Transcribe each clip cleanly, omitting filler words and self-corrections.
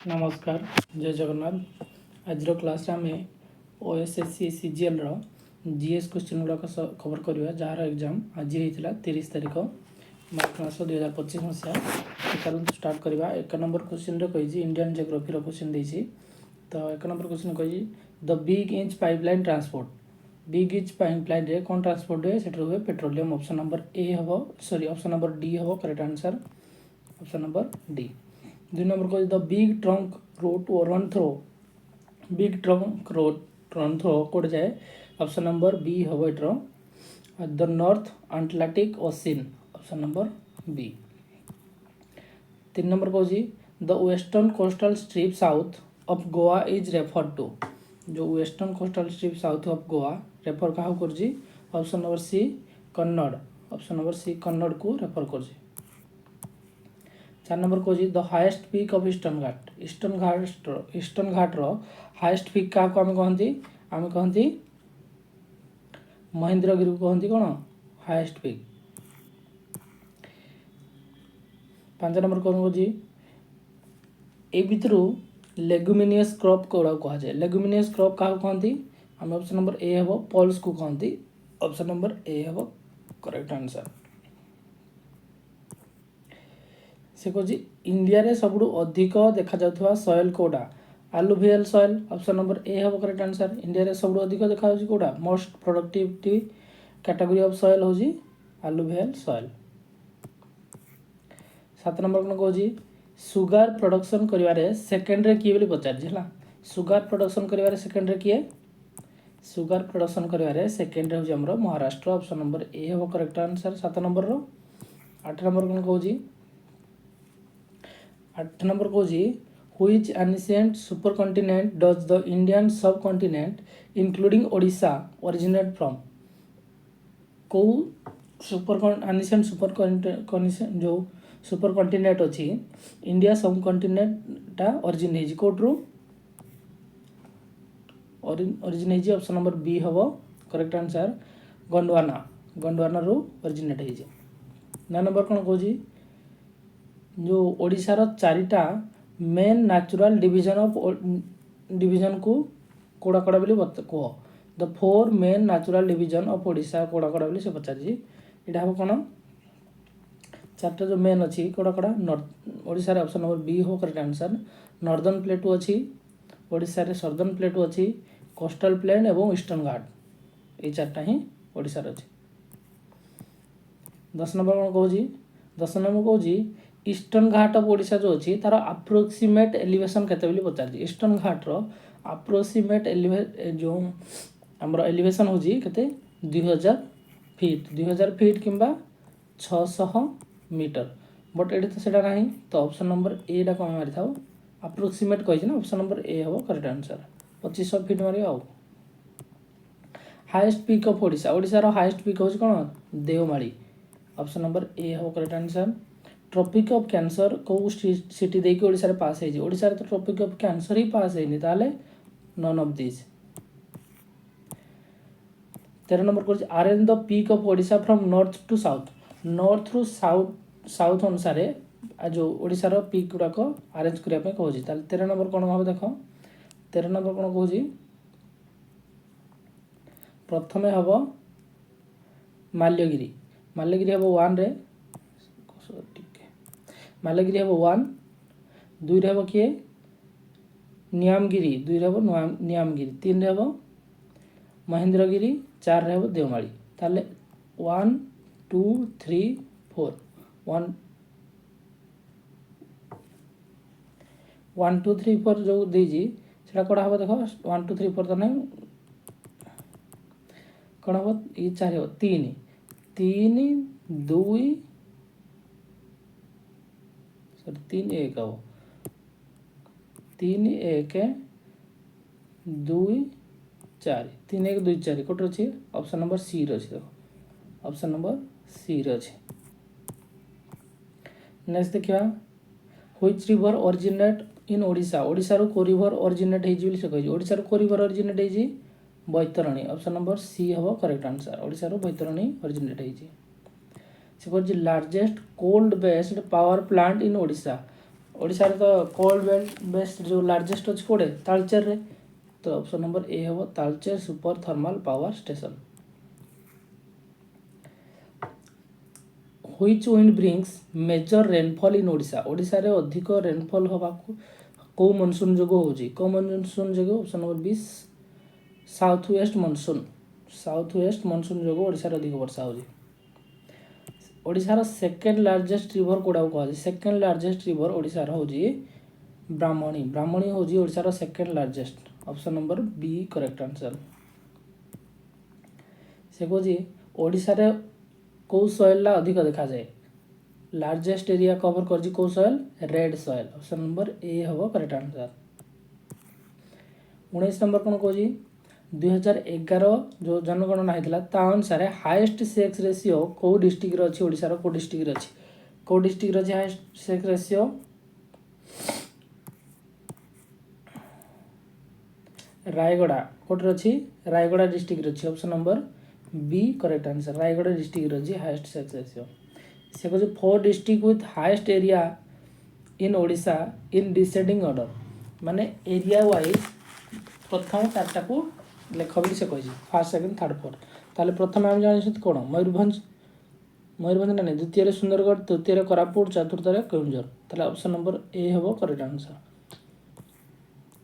नमस्कार जय जगन्नाथ आज क्लास आम ओएसएससी सीजीएल जीएस क्वेश्चन गुड़ाक कवर करवा जार एग्जाम आज होता 30 तारीख मार्च मास 2025 मसीहा चलते स्टार्ट करवा। एक नंबर क्वेश्चन कही इंडियन जियोग्राफी क्वेश्चन देती तो एक नंबर क्वेश्चन कही the big inch pipeline transport big inch pipeline रे कौन ट्रांसपोर्ट हुए से हुए पेट्रोलियम। ऑप्शन नंबर ए हम सॉरी ऑप्शन नंबर डी हम correct answer option number D. 2 number कह the big trunk road run through big trunk road run through कौट जाए। ऑप्शन नंबर बी हम enter the North Atlantic Ocean option number B. 3 number कह the western coastal strip south of Goa is refer to जो western coastal strip south of Goa refer क्या कर। Option number C Kannada option number C Kannada को refer कर। 4 नंबर कह the highest peak of Eastern Ghat रो highest peak क्या आम कहती आम कहती महेंद्रगिरी को कहती कौन हाएस्ट पीक। 5 नंबर कौन कह ए भितर लेगुमिनियस क्रॉप कौड़ा कह जाए। लेगुमिनियस क्रॉप क्या कहती आम ऑप्शन नंबर ए हम पल्स को कहती ऑप्शन नंबर ए हम करेक्ट आंसर। से कह इंडिया रे सब अधिक देखा जाउथवा सॉइल कोडा आलुवियल सॉइल ऑप्शन नंबर ए हम करेक्ट आंसर। इंडिया रे सब अधिक देखा जाउची कोडा most productivity category of soil होजी आलुवियल सॉइल। 7 नंबर कौन कह सुगार प्रोडक्शन करिवारे सेकेंड रे किए बोली पचार हला। सुगार प्रोडक्शन करिवारे सेकेंड रे किए सुगार प्रोडक्शन करिवारे सेकेंड रे होजी हमरो महाराष्ट्र ऑप्शन नंबर ए हम करेक्ट आंसर 7 नंबर रो। 8 नंबर कौन कहूजी 8 नंबर कौच which ancient supercontinent does the Indian subcontinent including Odisha originate from कौ सुपर एनिशिएंट सुपर जो सुपर कॉन्टिनेंट अच्छी इंडिया सब कॉन्टिनेंटा ओरिजिन है कोट्रु ओरिजिन है ऑप्शन नंबर बी हम करेक्ट आंसर गंडवाना रू ओरिजिनेट है। 9 नंबर कौन कौच जो ओडिशार चारिटा मेन नेचुरल डिवीजन को कोड़ा कोड़ा बोली कह the 4 main natural division of Odisha कोड़ा कोड़ा बोली से पचार यहाँ हम कौन चार्टा जो मेन अच्छी कोड़ा कोड़ा north Odisha option number B हो करेक्ट आंसर। नॉर्दर्न प्लेटू अच्छी ओडिशा रे सर्दर्न प्लेटू अच्छी कोस्टल प्लेन एवं ईस्टर्न घाट ये चार्टा ही ओडिशा अच्छी। 10 नंबर कौन कह 10 नंबर कह ईस्टर्न घाट ऑफ ओडिशा जो अच्छी तार अप्रोक्सीमेट एलिवेशन केते बोली पचार। ईस्टर्न घाट रो अप्रोक्सीमेट जो हमर एलिवेशन होजी केते 2000 फीट 2000 फीट किंबा 600 मीटर बट एटी तो सेटा नहीं तो ऑप्शन नंबर ए डा कम मारि थाओ अप्रोक्सीमेट कहि ना ऑप्शन नंबर ए हो करेक्ट आंसर 2500 फीट मारि आउ। Highest peak of Odisha Odisha रो हाईएस्ट पीक होजी कोन देवमाली ऑप्शन नंबर ए हो correct answer. Tropic of Cancer कौ सिटी देकी ओडिशा रे पास है ओडिशा रे तो ट्रॉपिक ऑफ कैंसर ही पास है ताले नन ऑफ दिस। 13 नंबर कर arrange the peak of Odisha from north to south south अनुसार जो ओडिशा रो पीक गुड़ाक अरेंज करिया पे कहूजी 13 नंबर कौन हम देख 13 नंबर कौन कहूजी प्रथमे हम माल्यगिरी माल्यगिरी हम 1 रे माल्यगिरी हम 1 2 रे हम किए नियामगिरी 2 रे हम नियामगिरी 3 रे हम महेंद्रगिरी 4 रे हम देवमाली ताले 1 2 3 4 1 1 2 3 4 जो देजी सेटा कोड़ा हम देखो 1 2 3 4 तो नहीं कौन हम ये 4 हो 3 2 3 1 हम 3 1 2 4 3 1 2 4 कोट अच्छी ऑप्शन नंबर सी रही देखो ऑप्शन नंबर सी रही। नेक्स्ट देखिए which river originate in Odisha Odisha रो को रिवर ओरिजिनेट होई से कहि ओडिशा रो को रिवर ओरिजिनेट होई बैतरणी ऑप्शन नंबर सी हम करेक्ट आंसर ओडिशा रो बैतरणी ओरिजिनेट होई से कह largest coal based power plant in Odisha Odisha रे तो कोल्ड बेल्ट बेस्ट जो लार्जेस्ट अछि कोडे तालचेर रे, तो ऑप्शन नंबर ए हबो Talcher super thermal power station. Which wind brings major rainfall in Odisha, Odisha रे अधिक रेनफॉल हवा को मनसून जोगो होजी, को मनसून जोगो option number 20 south west monsoon, south west monsoon जोगो ओडिशा रे अधिक वर्षा होजी। ओडिशा रो सेकंड लार्जेस्ट रिवर कोडा को सेकंड लार्जेस्ट रिवर ओडिशा रो होजी ब्राह्मणी, ब्राह्मणी होजी ओडिशा रो second largest, option number B correct answer. से कोजी ओडिशा रे को सॉइल ला अधिक देखा जाए, लार्जेस्ट एरिया कवर करजी को soil red soil, option number A हबो करेक्ट आंसर। 19 नंबर कोन कोजी 2011 जो जनगणना हेतला ता अनुसार हाईएस्ट सेक्स रेशियो को डिस्ट्रिक्ट रे अछि, ओडिशा रो को डिस्ट्रिक्ट रे अछि, को डिस्ट्रिक्ट रे अछि हाईएस्ट सेक्स रेशियो, रायगड़ा कोटर अछि, रायगड़ा डिस्ट्रिक्ट रे अछि, option number B correct answer, Rayagada district रे अछि हाईएस्ट सेक्स रेशियो। से को 4 district with highest area in Odisha in descending order, माने एरिया वाइज प्रथम चारटा को लेख बोली से कहि फर्स्ट सेकंड थर्ड फोर्थ, ताले प्रथम हम जानि सत कोन मयूरभंज, मयूरभंज ना द्वितीय रे सुंदरगढ़, तृतीय रे कोरापुट, चतुर्थ रे केउंझर, ताले ऑप्शन नंबर ए हबो करेक्ट आंसर।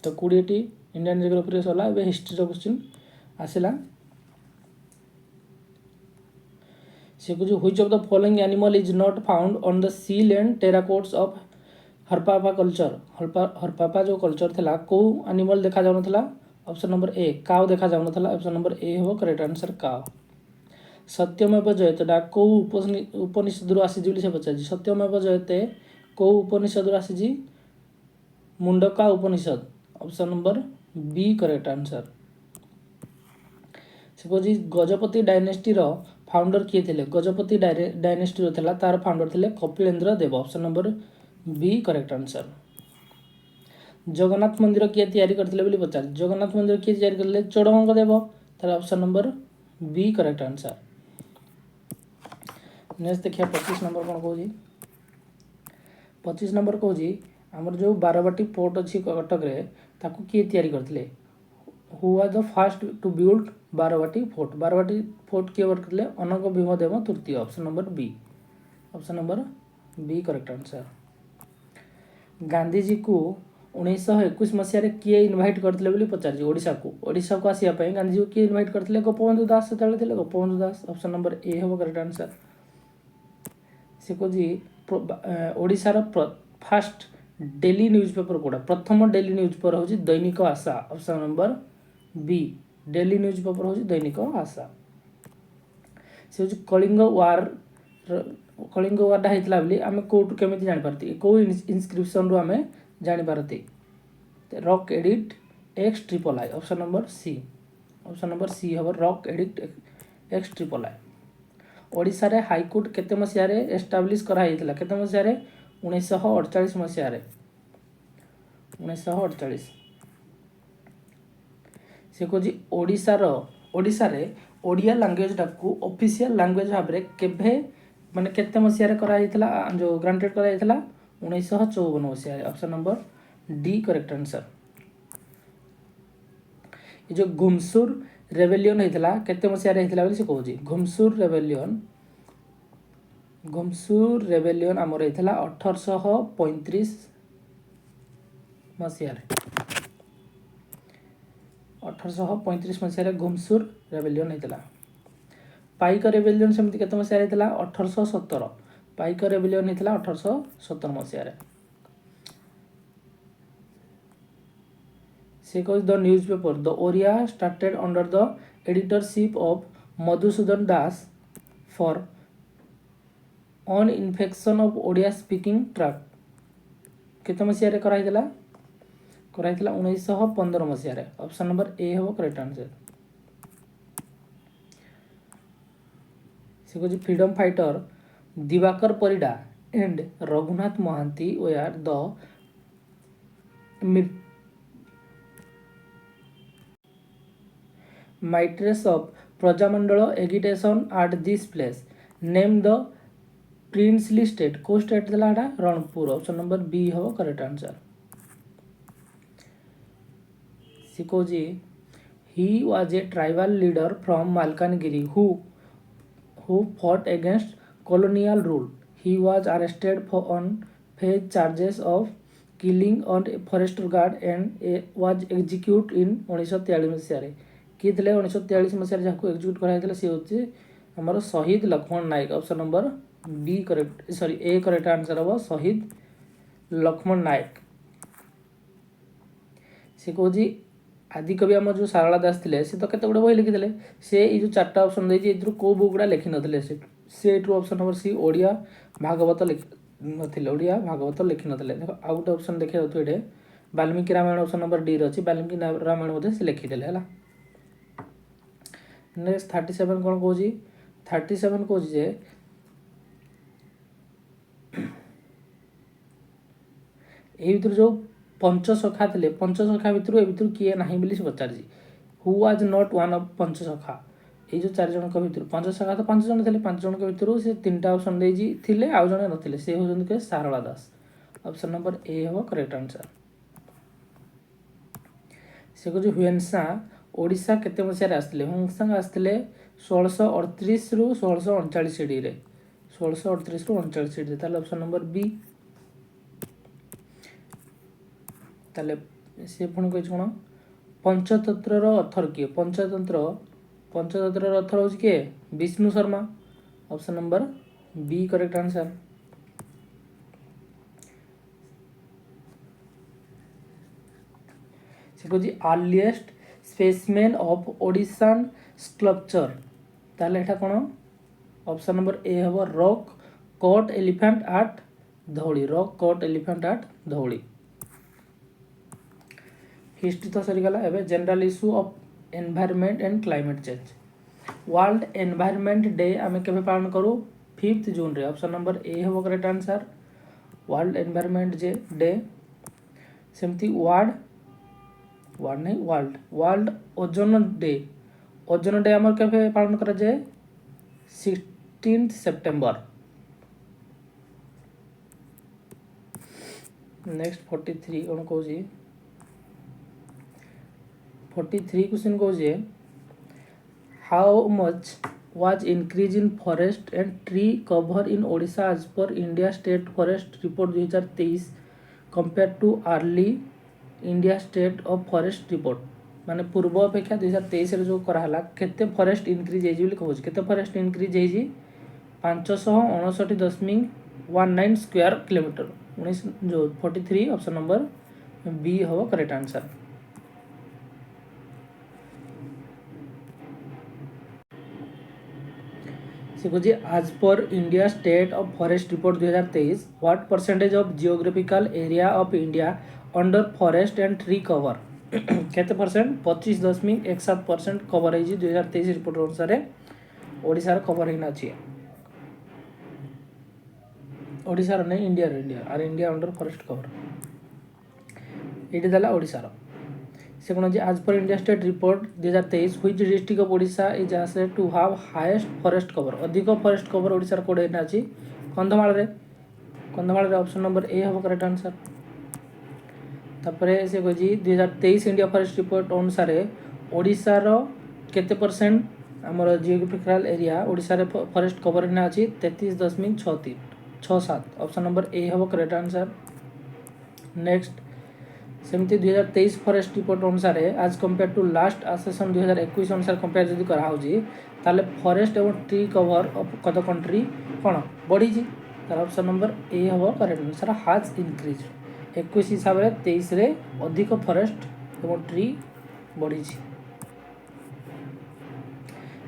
तो 20 टी इंडियन जियोग्राफी रे सला, एबे हिस्ट्री रो क्वेश्चन आसिला। से कुछ which of the following animal is not found on the seal and terracottas of Harappa culture, Harappa जो कल्चर थिला को एनिमल देखा जाउ नथला, ऑप्शन नंबर ए काउ देखा जाउ नथला, ऑप्शन नंबर ए हो करेक्ट आंसर काउ। सत्यमेव जयते डा को उपनिषद रु आसी जिली से पचाजी, सत्यमेव जयते को उपनिषद रु आसी जी Mundaka Upanishad, option number B correct answer. Suppose Gajapati dynasty रो फाउंडर किए थे, गजपति डायनेस्टी रो तार फाउंडर थे Kapilendra Dev, option number B correct answer. Jagannath मंदिर किए तैयारी करथिले बोली पचार, जगन्नाथ मंदिर किए तैयारी करले चोडगंग देव, तार option number B correct answer. Next देखिए 25 नंबर कौन कहूँ, 25 नंबर कहूँ आमर जो बारवाटी पोर्ट अच्छी कटक रे ताकू किए तैयारी करथिले, who was the first to build Barabati fort, Barabati fort किए वर्क करले अनंग भीमदेव तृतीय, option number B, option number B correct answer. Gandhi ji को 1921 मसीह किए इनवाइट करथिले बोली पचार, ओडिशा को आसिया पई गांधी जी किए इनवाइट करथिले, गोपबंधु दास सेतले थिले, Gopabandhu Das, option number A हो करेक्ट आंसर। से को जी ओडिशा रो फर्स्ट डेली न्यूज़पेपर कोडा, प्रथम डेली न्यूज़पेपर होची Dainik Asha, option number B daily newspaper होची दैनिक आशा। से होची कलिंग वार डा हेतला बोली आमे कोट केमिति जानि परती, को इनस्क्रिप्शन रो आमे जानि परती, rock edict X triple I, option number C, option number C हबो rock edict X triple I. Odisha रे हाईकोर्ट केते मसिया रे एस्टाब्लिश करा हेतला, केते मसिया रे 1948 मसिया रे, 1948। से को जी ओडिशा रे ओडिया लैंग्वेज टाकू ऑफिशियल लैंग्वेज भाबरे केभे माने केते मसिया रे करा हेतला, जो ग्रांटेड करा हेतला 1954 मसिया रे, option number D correct answer. ये जो घुमसुर रेबेलियन हेतला केते मसिया रे हेतला बोली से कहूजी, घुमसुर रेबेलियन आमर हेतला 1835 मसिया रे, 1835 मसिया रे घुमसुर रेबेलियन हेतला। पाइक रेबेलियन सेमति केते मसिया रे हेतला 1817, पाइक रेबेलियन हेतला 1817 मसिया रे। से कह the newspaper the Oriya started under the editorship of Madhusudan Das for unification of Odia speaking tract, केते मसिया रे करा हेतला, 1915 मसिया रे, ऑप्शन नंबर ए हो करेक्ट आंसर। से कह freedom fighter Diwakar Parida and Raghunath Mahanti were the mitres of Prajamandal agitation at this place, name the princely state को state देला एटा रणपुर ऑप्शन नंबर बी हो करेक्ट आंसर सिकोजी he was a tribal leader from Malkangiri who fought against colonial rule. He was arrested on faced charges of killing on a forest guard and was executed in 1943 ମସିହାରେ କିଏ ଥିଲେ 1943 ମସିହାରେ ଯାହାକୁ execute କରାଯାଇଥିଲା ସେ ହେଉଛି ଆମର ଶହୀଦ ଲକ୍ଷ୍ମଣ ନାୟକ ଅପସନ୍ ନମ୍ବର ବି କରେକ୍ଟ ସରି ଏ କରେକ୍ଟ ଆନ୍ସର ହେବ ଶହୀଦ ଲକ୍ଷ୍ମଣ ନାୟକ ସେ କହୁଛି आदिकवि आम जो सारला दास थे सी तो केते गुड़े बही लिखिले से जो चार्टा ऑप्शन देती कौ बुक गुड़ा लिखि नथिले से option number C Odia Bhagavata लिखि नथिले ओडिया भागवत लिखि नथिले देखो आउ गोटे ऑप्शन देखिए ये Valmiki Ramayana option number D रे अछि वाल्मीकि रामायण मध्ये से लिखिदेले हला नेक्स्ट 37 कोन कहूजी 37 कहूजी जे एही भीतर जो पंचसखा थे पंचसखा भितर ए भितर किए ना बोली से पचार who was not one of Panchasakha ये जो 4 जन भितर पंचसखा तो 5 जन थे 5 जन भितर से 3टा ऑप्शन देते आउ जन नथिले से होजन सारला दास ऑप्शन नंबर ए हो करेक्ट आंसर से को जो हुएनसा ओडिशा केते मसिया आसले हुएनसा आसले 1638 रु 1639 डी रे 1638 रु 39 डी ताले ऑप्शन नंबर बी ताले से पुणी कही कौन पंचतंत्र अथर किए पंचतंत्र अथर हूँ किए Vishnu Sharma option number B correct answer से कह earliest specimen of Odishan sculpture ताले एटा कौन ऑप्शन नंबर ए हम rock cut elephant art Dhauli rock cut elephant art Dhauli history तो सरीगला एवं general issue of environment and climate change world environment day आम के पालन करूँ 5 जून रे ऑप्शन नंबर ए हम correct answer world environment day सेमती वर्ल्ड ओजोन डे आम के पालन करा जाए 16 सेप्टेम्बर नेक्स्ट 43 कौन कहूँ 43 question goes how much was increase in forest and tree cover in Odisha as per India State Forest Report 2023 compared to early India State of Forest Report माने पूर्व अपेक्षा 2023 रे जो कराला केते फॉरेस्ट इंक्रीज हेजी बोली कहूछ केते forest increase hazy 559.19 square kilometre 19 जो 43 ऑप्शन नंबर बी हो correct answer as per India State of Forest Report 2023 what percentage of geographical area of India under forest and tree cover केते percent 25.17% cover है 2023 report अनुसार Odisha cover ही अछि ओडिसा नहीं India और India under forest cover ये देला ओडिसा से कौन आज पर India state report 2023 which district of Odisha is assessed to have highest forest cover अधिक फॉरेस्ट कवर ओडिसा कोडे ना अछि कंधमाल रे ऑप्शन नंबर ए हम करेक्ट आंसर तापरे से कही 2023 इंडिया फॉरेस्ट रिपोर्ट अनुसार ओडिशा रो केते परसेंट हमर जियोग्राफिकल एरिया ओडिशा रे फॉरेस्ट कवर ना अछि 33.67 ऑप्शन नंबर ए हम करेक्ट आंसर नेक्स्ट सेमती 2023 फॉरेस्ट रिपोर्ट अनुसार आज कंपेयर टू लास्ट आसेसन 2021 अनुसार कंपेयर जदि करा होजी ताले फॉरेस्ट एवं ट्री कवर ऑफ कद कंट्री कोन बढ़ी जी तार ऑप्शन नंबर ए हो करेक्ट आंसर हैज इंक्रीज 21 हिसाब रे 23 रे अधिक फॉरेस्ट एवं ट्री बढ़ी जी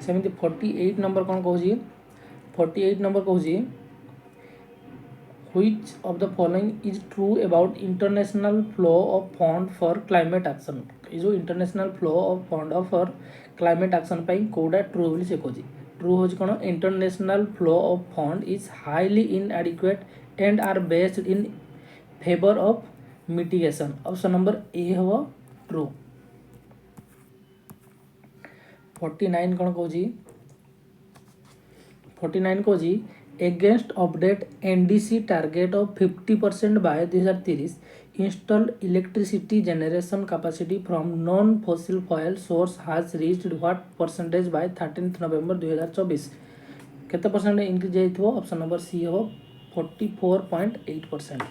सेमती 48 नंबर कोन कहूजी 48 नंबर कहूजी Which of the following is true about international flow of fund for climate action? ये जो international flow of fund for climate action पाई कोडा true बोली से कोजी true हो जी कौन international flow of fund is highly inadequate and are based in favor of mitigation. Option number A हो true. 49 कौन कोजी 49 कोजी against update NDC target of 50% by 2030, installed electricity generation capacity from non-fossil fuel source has reached what percentage by 13th November 2024? केते percent increase जाइथो? Option number C हो 44.8%।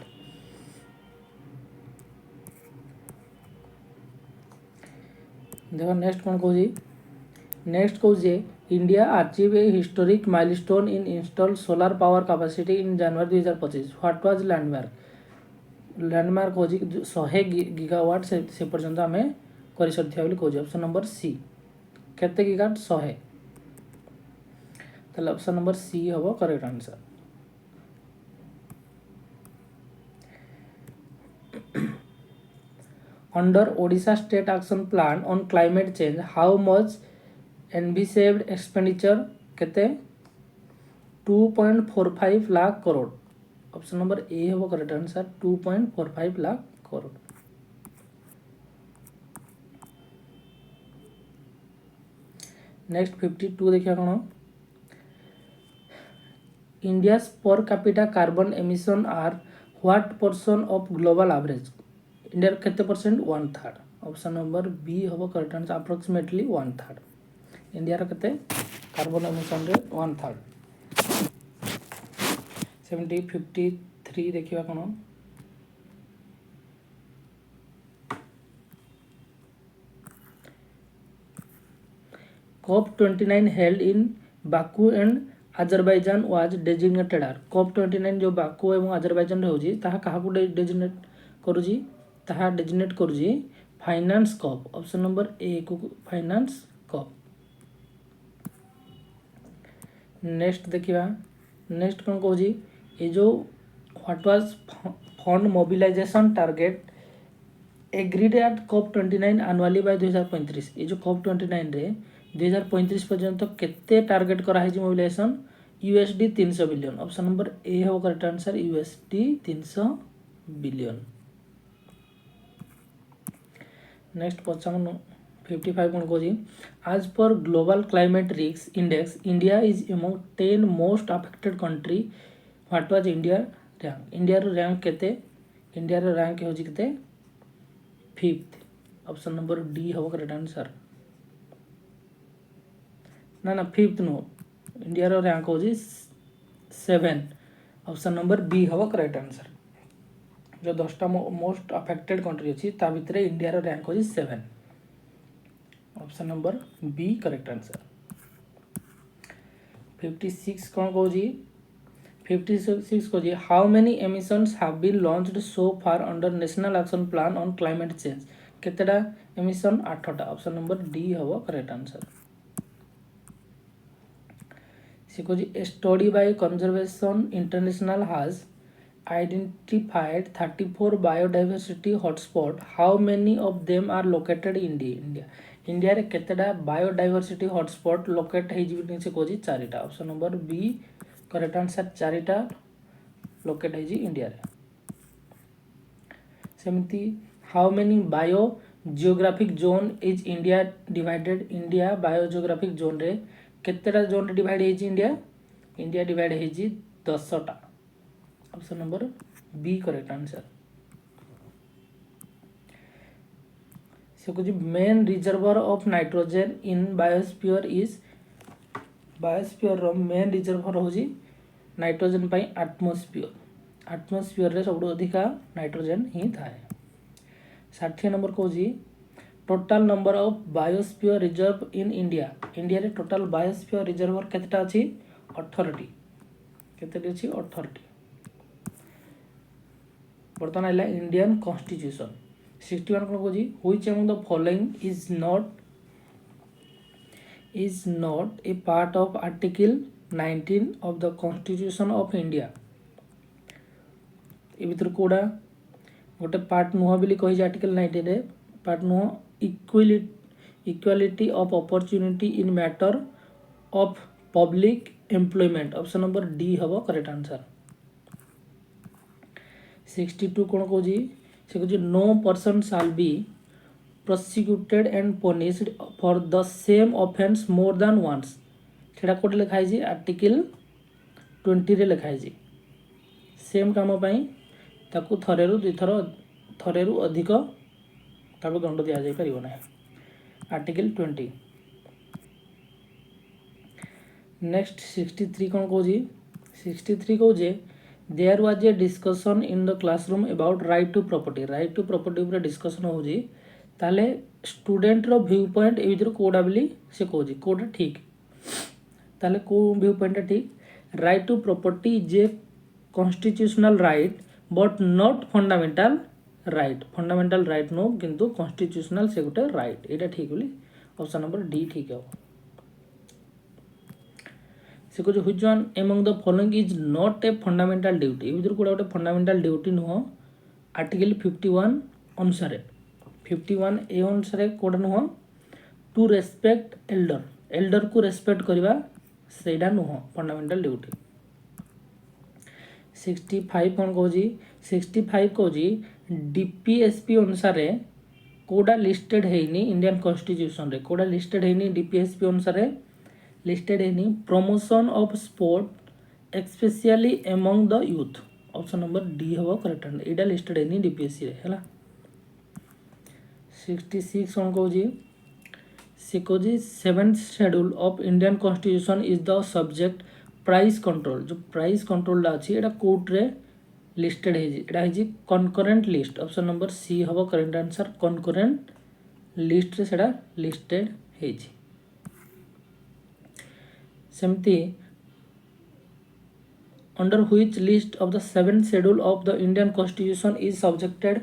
देखो next कौन कहूँ, नेक्स्ट कहूँ India achieve a historic milestone in install solar power capacity in January 2025 what was landmark? Landmark हो 100 gigawatt से पर्यंत आम कर सारी कहूँ। ऑप्शन नंबर सी केते गीगावाट? 100। ताहले ऑप्शन नंबर सी हम correct answer. Under Odisha state action plan on climate change how much envisaged expenditure केते? 2.45 lakh crore. Option number A हम correct answer 2.45 lakh crore. Next 52 देखिए कौन, India per capita carbon emission are what person of global average? India केते percent? 1/3। Option number B हम correct answer approximately 1/3। India केते carbon emission रे 1/3। 53 देखिए कौन, COP29 held in Baku and Azerbaijan was designated as COP29 जो Baku एवं Azerbaijan होजी ताहा काहाकू designate करूजी? ताहा डेजिग्नेट करूजी finance COP. Option number A को फाइनेंस कप। नेक्स्ट देखिबा, नेक्स्ट कौन कहूजी ए जो what was fund mobilisation target agreed at COP29 annually by 2035। ये जो COP29 रे 2035 पर्यंत केते टारगेट कराई mobilisation? USD 300 billion. Option number A हो correct answer USD 300 billion. Next 55 कौन कहूँ, आज पर global climate risk index India is among 10 most affected country what was India rank? India rank केते? इंडिया रैंक हो केते? 5th। ऑप्शन नंबर डी हम correct answer. ना 5th नो, इंडिया रैंक हो 7। ऑप्शन नंबर बी हम correct answer. जो 10टा most affected country अच्छी ता भितर इंडिया रैंक हो 7। Option number B correct answer. 56 कौन कहूँ, 56 कहूँ how many emissions have been launched so far under national action plan on climate change? केतेटा एमिशन? 8टा। ऑप्शन नंबर डी हम करेक्ट आंसर। से कहूँ a study by Conservation International has identified 34 biodiversity hotspot. How many of them are located in India? India रे केतेटा biodiversity hotspot locate है से कहूँ 4टा। Option number B correct answer 4टा लोकेट है इंडिया रे। सेमती how many biogeographic zone is India divided? India biogeographic zone रे केतेटा जोन रे डिवाइड है इंडिया? इंडिया डिवाइड है 10टा। Option number B correct answer. से कुछ main reservoir of nitrogen in biosphere is? Biosphere रो मेन रिजर्वर हो नाइट्रोजन पाई एटमॉस्फेयर। एटमॉस्फेयर रे सब अधिका नाइट्रोजन ही थाए। 60 नंबर कहूँ total number of biosphere reserve in India? India रे टोटाल बायोस्फीयर रिजर्वर केतेटा अछि? 18टी। केतेटी अछि? 18टी। बर्तमान आइला इंडियन कॉन्स्टिट्यूशन। 61 कौन कहूँ which among the following is not a part of article 19 of the constitution of India? ए भीतर कोडा गोटे पार्ट नुह बोली कही आर्टिकल 19 रे पार्ट नुह equality of opportunity in matter of public employment. Option number D हम करेक्ट आंसर। 62 कौन कहूँ से कहूँ no person shall be prosecuted and punished for the same offence more than once. सेटा कोड लिखाई आर्टिकल 20 रे लिखा है सेम काम पाई ताकू थरेरु दुईथर थरेरु अधिक ताकू दंड दिया जाई परिबो ना। आर्टिकल 20 नेक्स्ट 63 कौन कहूँ 63 कहूँ there was a discussion in the classroom about right to property उपर डिस्कसन हो ताले स्टूडेंट रो व्यू पॉइंट ए विधर कोडा बोली से कहूँ कोडा ठीक ताले को व्यू पॉइंट ठीक right to property is a constitutional right but not fundamental right नो किंतु कॉन्स्टिट्यूशनल से गोटे राइट एटा ठीक बोली ऑप्शन नंबर डी ठीक है। से कह which one among the following is not a fundamental duty ये कोड़ा गोटे फंडामेंटल ड्यूटी नुह आर्टिकल 51 अनुसार 51 ए अनुसार कोड़ा नुह टू रेस्पेक्ट एल्डर को रेस्पेक्ट करवा सेटा नुह फंडामेंटल ड्यूटी। 65 कौन कहूँ 65 कहूँ डीपीएसपी अनुसार कोड़ा लिस्टेड है इंडियन कॉन्स्टिट्यूशन रे कोड़ा लिस्टेड है डीपीएसपी अनुसार लिस्टेड है promotion of sport especially among the youth option number D हम करेक्ट आंसर एटा लिस्टेड है डीपीएससी रे हैला। 66 कौन कहूँ से कहूँ 7th schedule of Indian constitution is the subject price control जो प्राइस कंट्रोल अच्छी एटा कोर्ट रे लिस्टेड है concurrent list option number C हम करेक्ट आंसर कनकरेंट लिस्ट रे सेटा लिस्टेड है। सेमती under which list of the 7th schedule of the Indian constitution is subjected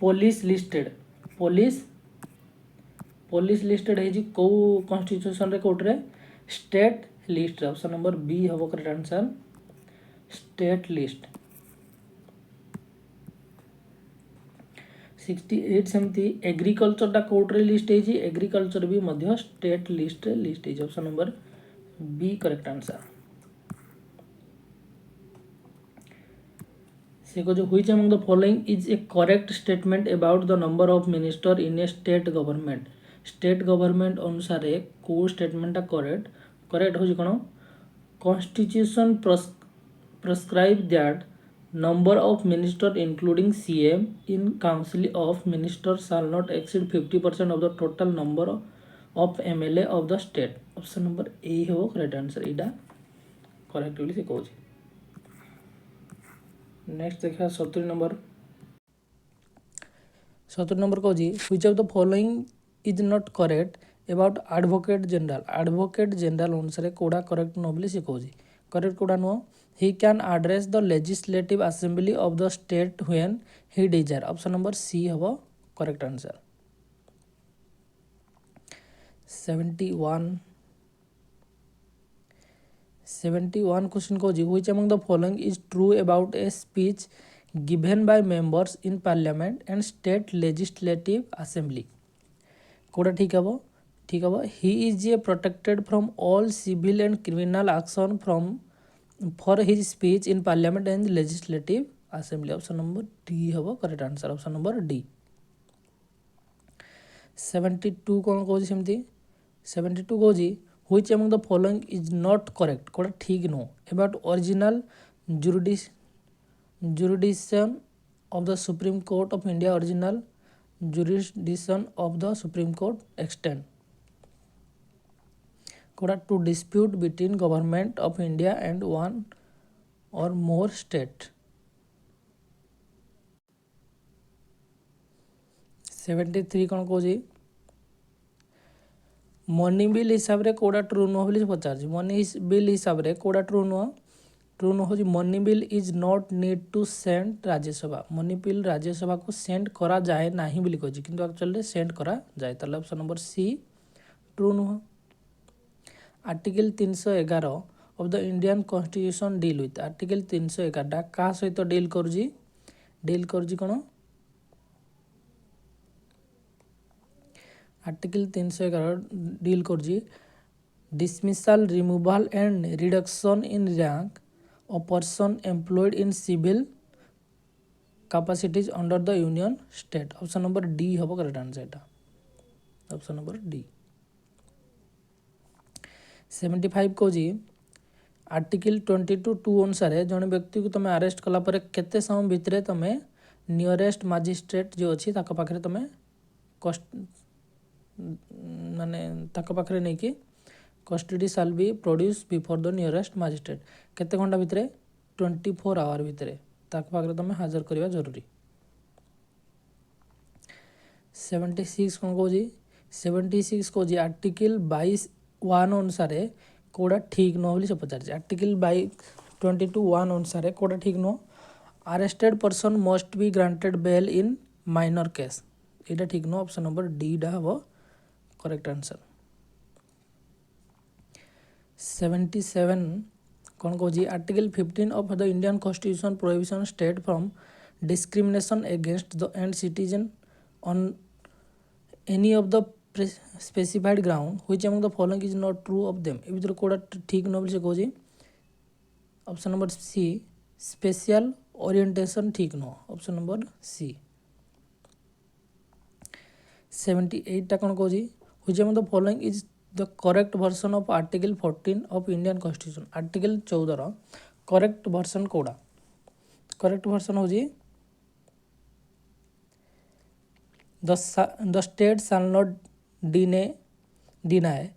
police listed है को कॉन्स्टिट्यूशन रे कोर्ट रे state list option number B हम करेक्ट आंसर स्टेट लिस्ट। 68 सेमती एग्रीकल्चर टा कोर्ट रे लिस्ट है एग्रीकल्चर भी मध्य स्टेट लिस्ट रे लिस्ट है option number B correct answer. से को जो which among the following is a correct statement about the number of minister in a state government अनुसार को स्टेटमेंट टा करेक्ट हो कौन constitution prescribe that number of ministers including CM in council of ministers shall not exceed 50% of the total number of MLA of the state option number A हो correct answer एटा correct बोली से कहूँ। Next देखा 70 number कहूँ which of the following is not correct about advocate general अनुसार कोड़ा correct न बोली से कहूँ करेक्ट कोड़ा नुह he can address the legislative assembly of the state when he desire option number C हवा correct answer। 71 question को which among the following is true about a speech given by members in parliament and state legislative assembly कोड़ा ठीक है he is protected from all civil and criminal action for his speech in parliament and legislative assembly option number D हवा correct answer option number D. 72 कौन कहूँ सेमती 72 कहूँ which among the following is not correct कोड़ा ठीक नो about original jurisdiction of the supreme court of India original jurisdiction of the supreme court extend कोड़ा to dispute between government of India and one or more state. 73 कौन कहूँ money bill हिसाब रे कोड़ा true नुह बोली पचार मनी बिल हिसाब रे कोड़ा ट्रू नुह money bill is not need to send Rajya Sabha money bill Rajya Sabha को सेंड करा जाए नहीं बोली कही किंतु एक्चुअली सेंड करा जाए ताले ऑप्शन नंबर सी ट्रू नुह। Article 311 of the Indian constitution deal with article 311 क्या सहित डील करुँची कौन आर्टिकल 311 डील करुँची dismissal removal and reduction in rank of person employed in civil capacities under the union state option number D हम correct answer एटा option number D. 75 कहूँ article 22(2) अनुसार जड़े व्यक्ति को तुम अरेस्ट कलापर केते समय भितर तुम नियरेस्ट मजिस्ट्रेट जो अच्छी पाखे तुम कस्ट माने पाखे नहीं कि custody shall be produce before the nearest magistrate केते घंटा भितर 24 आवर भितर पाखे तुम हाजर करवा जरूरी। 76 कौन कौन 76 कौन आर्टिकल 22(1) अनुसार कौड़ा ठीक नुह बोली से पचार आर्टिकल 22(1) अनुसार कौड़ा ठीक नुह arrested person must be granted bail in minor case यहाँ ठीक नुह ऑप्शन नंबर डी डा हम करेक्ट आंसर। 77 कौन कौन article 15 of the Indian constitution prohibition state from discrimination against the and citizen on any of the specified ground which among the following is not true of them ए भर कौड़ा ठीक नुह बोली से कौन option number C special orientation ठीक नुह ऑप्शन नंबर सी। 78 टा कौन कौन which among the following is the correct version of article 14 of Indian constitution article 14 correct version Kauda correct version हो the state shall not deny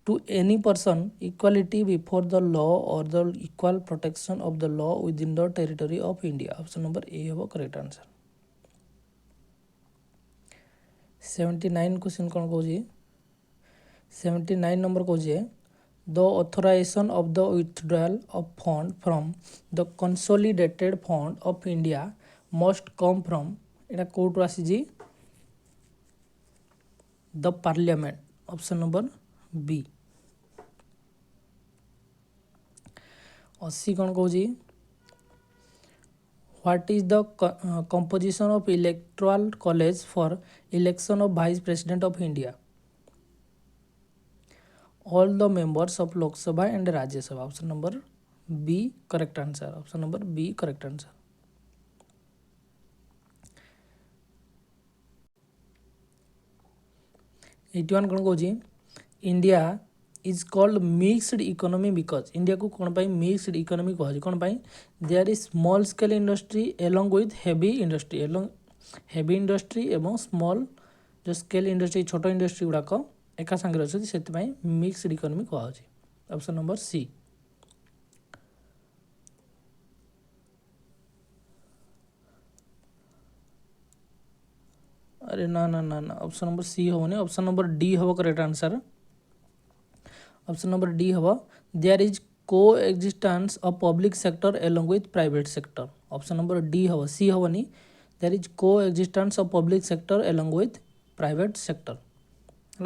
to any person equality before the law or the equal protection of the law within the territory of India option number A होगा correct answer। 79 question कौन कौन 79 number कौन the authorization of the withdrawal of fund from the consolidated fund of India must come from एटा कोर्ट आसी the parliament option number B. 80 कौन कौन what is the composition of electoral college for election of vice president of India all the members of Lok Sabha and Rajya Sabha option number B correct answer option number B correct answer. 81 कौन कौन India is called mixed economy because India को कौन पाई mixed economy कह कौन पाई there is small scale industry along with heavy industry heavy industry एवं small जो स्केल इंडस्ट्री छोट इंडस्ट्री गुड़ाक एका सांगे अच्छे से मिक्सड इकोनॉमी कह ऑप्शन नंबर सी। अरे ना ना ना ना ऑप्शन नंबर सी हम ऑप्शन नंबर डी हम correct answer option number D हम देयर इज को existence of public sector along with private sector option number D हम सी हमनी देयर इज को existence of public sector along with private sector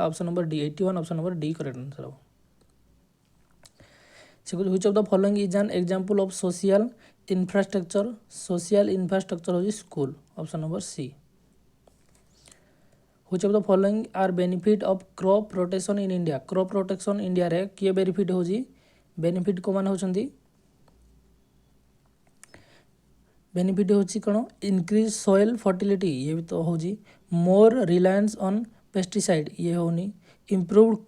option number D 81 option number D correct answer हम। Which of the following is an example of social infrastructure हो school option number C. Which of the following are benefit of crop rotation in India crop rotation India रे किए benefit हो benefit को मान होचंदी benefit हो कौन increase soil fertility ये भी तो हो मोर रिलायंस ऑन पेस्टिसाइड ये होनी इम्प्रूव्ड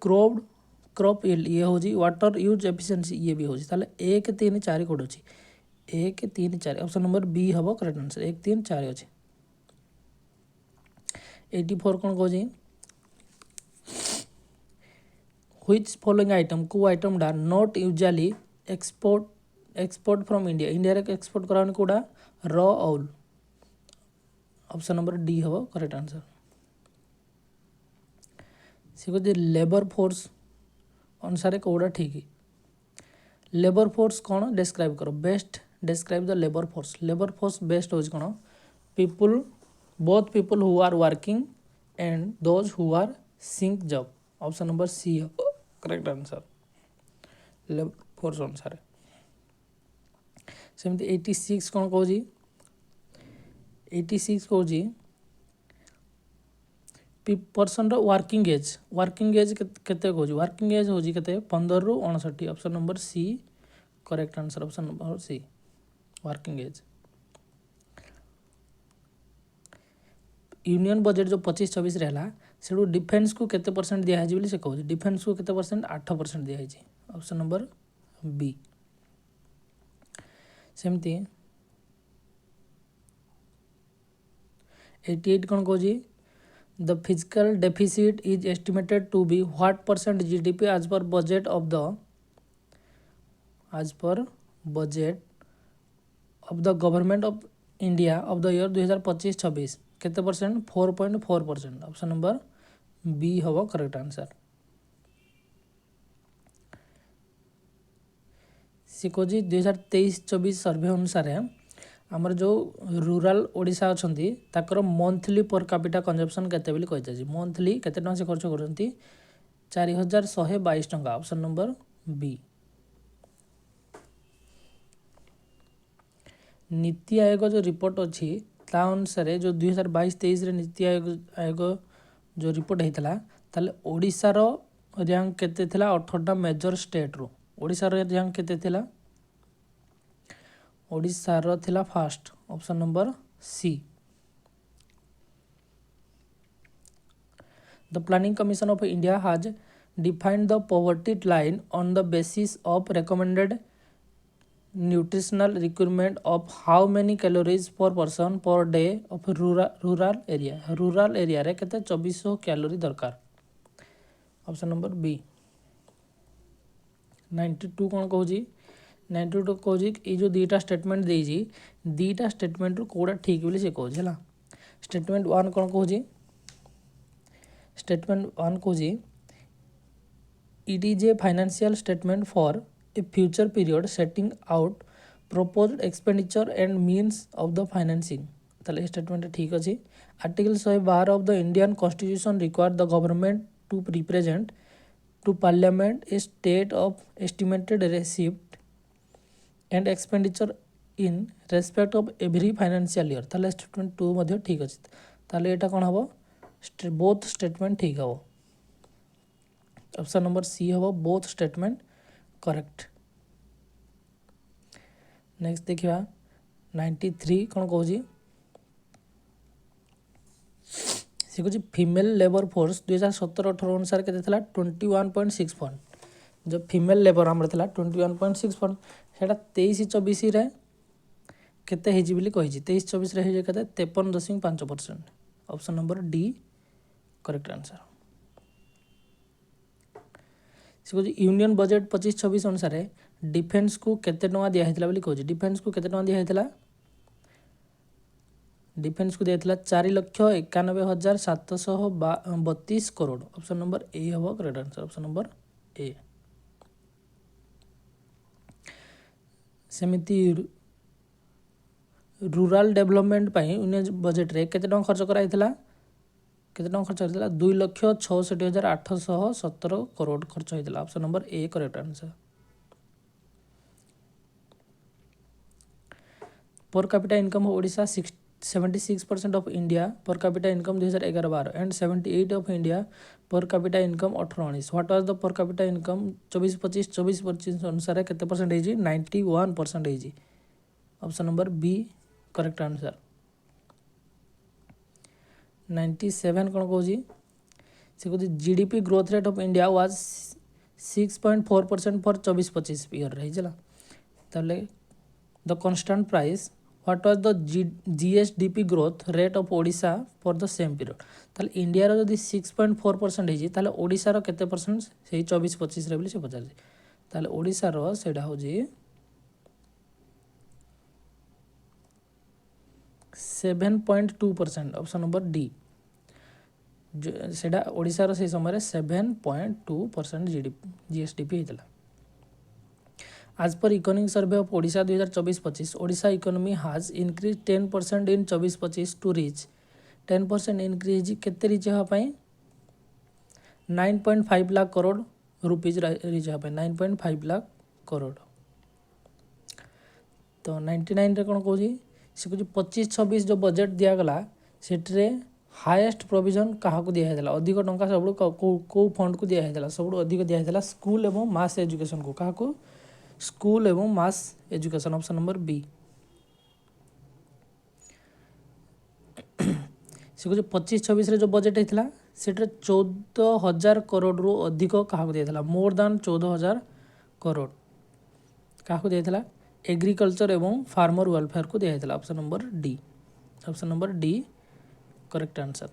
क्रॉप यील्ड ये हो वाटर यूज एफिशिएंसी ये भी हो 1 3 4 कोड अच्छी 1 3 4 ऑप्शन नंबर बी हम करेक्ट आंसर 1 3 4 अच्छे। 84 कौन कौन व्हिच फॉलोइंग आइटम को आइटम डा not usually export from India India रे एक्सपोर्ट करा कोडा raw oil option number D हम करेक्ट आंसर। से कहते लेबर फोर्स अनुसार कौड़ा ठीक लेबर फोर्स कौन डिस्क्राइब करो best describe the labour force best हो कौन people both people who are working and those who are sync job option number C correct answer labor force अनुसार सेमती 86 कौन कह 86 कह पर्सन वर्किंग एज केते कह वर्किंग एज हो 15 ରୁ 59 option number C correct answer option number C working age. Union budget जो 25-26 रहा से डिफेन्स को केते % दिखाई से कहूँ डिफेन्स को केते % 8% दिखाई ऑप्शन नंबर बी। सेमती 88 कौन कौन the physical deficit is estimated to be what percent GDP आज पर budget of the government of India of the year 2025-26 केते परसेंट 4.4%। ऑप्शन नंबर बी हम करेक्ट आंसर। सी कौन 2023-24 सर्वे अनुसार आमर जो रूराल ओडिशा अच्छी ताकर मंथली पर कैपिटा कंजम्पशन केते बोली कही मंथली केते टका से खर्च करती 4122 टंका। Option number B. NITI Aayog जो रिपोर्ट अच्छी ता अनुसार जो 2022-23 नीति आयोग जो रिपोर्ट होता ताले ओडिशार रैंक केते थिला 18टा मेजर स्टेट रो ओडिशार रैंक केते थिला ओडिशार थिला first. Option number C. The planning commission of India has defined the poverty line on the basis of recommended nutritional requirement of how many calories per person per day of rural area रे केते 2400 calorie दरकार। Option number B. 92 कौन कहूँ 92 कहूँ ये जो दुईटा statement देजी दुईटा स्टेटमेंट रू कौटा ठीक बोली से कहूँ है। स्टेटमेंट 1 कौन कहूँ स्टेटमेंट 1 कहूँ it is a financial statement for a future period setting out proposed expenditure and means of the financing ताले स्टेटमेंट ठीक अच्छी। Article 112 of the Indian constitution require the government to represent to parliament a state of estimated receipt and expenditure in respect of every financial year ताले statement 2 मध्य ठीक अच्छी ताले एटा कौन हम बोथ स्टेटमेंट ठीक हम। ऑप्शन नंबर सी हम बोथ स्टेटमेंट करेक्ट। नेक्स्ट देखिए 93 कौन कहूँ सी कह फीमेल लेबर फोर्स 2017-18 अनुसार के 21.61 जो फीमेल लेबर आमर था 21.61 से 23-24 केते हेजी बोली कही 23-24 रे 53.5%। Option number D correct answer. से कह यूनियन बजेट 25-26 अनुसार डिफेन्स को केते टंका दिया होता बोली कह डिफेन्स को केते टंका दिया होता डिफेन्स को दिया 4,91,732 करोड़। ऑप्शन नंबर ए हम correct answer. Option number A. सेमिति रूराल डेवलपमेंट यूनियन बजेट रे केते टंका खर्च कराइथिला केते टंका खर्च कराइथिला 2,66,817 करोड़ खर्च होइथिला। Option number A correct answer. Per capita income Odisha 76% of India per capita income 2011-12 and 78 of India per capita income 18-19 what was the per capita income 24-25 अनुसार केते परसेंट है 91% है। Option number B correct answer. 97 कौन कहूँ से कहूँ GDP growth rate of India was 6.4% for 24-25 year रही ताले the constant price what was the GSDP growth rate of Odisha for the same period ताले इंडिया रो जदी 6.4% है ताले ओडिशा रो केते परसेंट से 24-25 रे बोली से पचार ताले ओडिशा रो सेडा हो 7.2%। ऑप्शन नंबर डी सेडा ओडिशा रो से समय 7.2% जीएसडीपी होता। As per economic survey of Odisha 2024-25, Odisha economy has increased 10% in 24-25 to reach 10% increase केते रीच हाँ पाई 9.5 लाख करोड़ रुपीज रीच हाँ पाई 9.5 लाख करोड़। तो 99 रे कौन कहूँ से कह 25-26 जो बजेट दिगला से हाएस्ट प्रोविजन क्या दिखाई अधिक टंका सब कौ फंड को दिखाई सब अधिक दिखाई स्कूल एवं मास एजुकेशन को क्या स्कूल एवं mass education. Option number B. से कह 25-26 जो बजेट होता से 14,000 करोड़ रु अधिक क्या दिया मोर दैन 14,000 करोड़ क्या दिया एग्रीकल्चर एवं फार्मर वेलफेयर को दिया option number D correct answer.